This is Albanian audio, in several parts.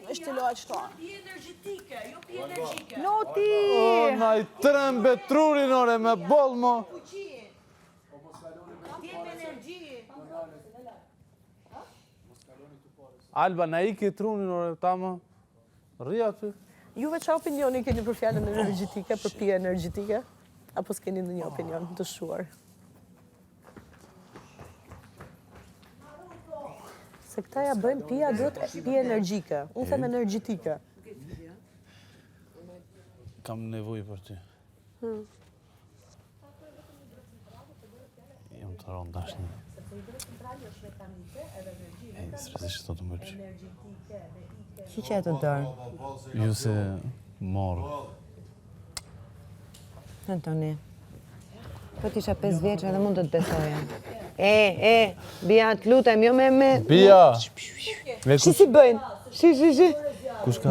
Është të loa qëto. Loti! O, na i trembe trurin, ore, me bol, mo. Alba, na i ke trunin, ore, ta më. Rria ty. Juve qa opinioni keni për fjallën energjitike, për pije energjitike? Apo s'keni ndonjë opinion të shuar? Se këta ja bëjmë pija duhet pije energjike. Unë them energjitike. Kam nevoj për ty. Jam të ronë dashni. Sërësisht të të mëllë. Që që e të dorë? Ju se morë. Antoni, po t'isha 5 vjeqë edhe mund të të besoja. Bia, të lutem, jo me... Bia! Shi si bëjnë? Shi.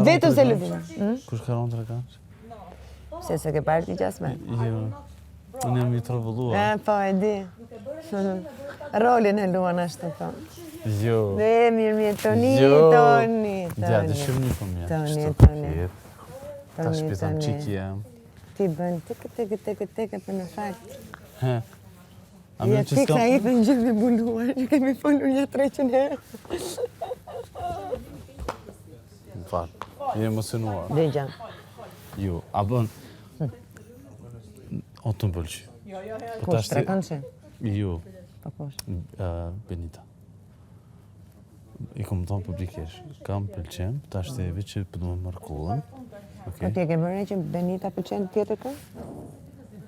Vetëm se lëvinë. Kush ka ronë të rekanç? Se ke parë ti qasme? Jo. Unë jam i trovulluar. Po, e di. Rolin e luan ashtu, po. Jo. Mirë, Toni. Gjatë shumë një për mjetë. Toni. Ta shpitam qiki jam. Ti bën teke për në fakt. A me që s'kam... Ti i për në gjithë me buluar, që kemi folur një 300 herë. Më falë, je emocionuar. Dhe gja. Jo, a bën... O të më pëlqy. Kush, trekon që? Jo, Po kush? Benita. I kom thonë publikesh, kam pëlqen, ta shtevi që për të më markuën. Po ti e ke mërë që Benita pëlqen tjetër kë?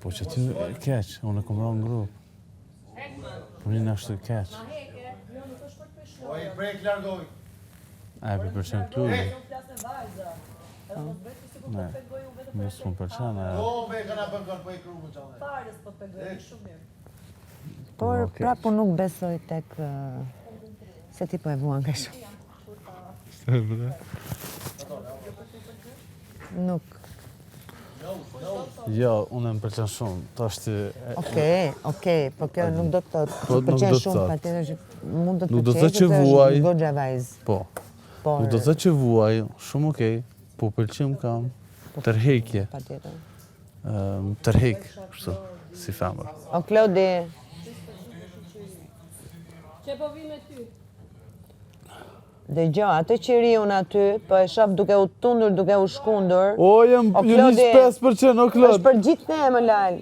Po që ty e keq, unë e kom ronë në grupë. Unë në ashtu e keq. O i prek largoj. A e për pëlqen klubi? Ne, mësë më pëlqen e... O, me këna bënkër për i kru më qane. Parës po të pegojnë shumë mirë. Por prapu nuk besoj tek... Se ti po e vuan ka shumë. Se bre? Nuk. Jo, unë më pëlqen shumë, ta është... Okej, po kjo nuk do të thotë Po, nuk pëlqen do të shumë, thotë. patjetër që mund të të Nuk do të pëlqejë, thotë që sepse vuaj. është goxha vajzë. Po, Por nuk do të thotë që vuaj, shumë okej, po pëlqim kam tërhekje, patjetër. tërhek, kështu, si femër. O Klodi, Që po vi me ty? dëgjoj, atë që riun aty, po e shoh duke u tundur, duke u shkundur. O, jam O, Klodi, 25%, o Klod. është për gjithë ne, më lal.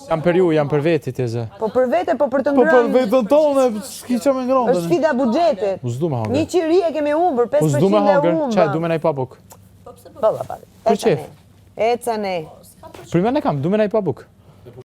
Jam për ju, jam për veti të zë. Po për vete, po për të Po për ngrënë. vetën tonë, s'ki që me ngronë. Është sfida buxhetit. U s'du me Një hangër. qiri e kemi humbur, 5% U s'du me e hangër. humbë. Qaj, du me nej pabuk. Po. Për qef? Eca ne. Për me ne kam, du me nej pabuk.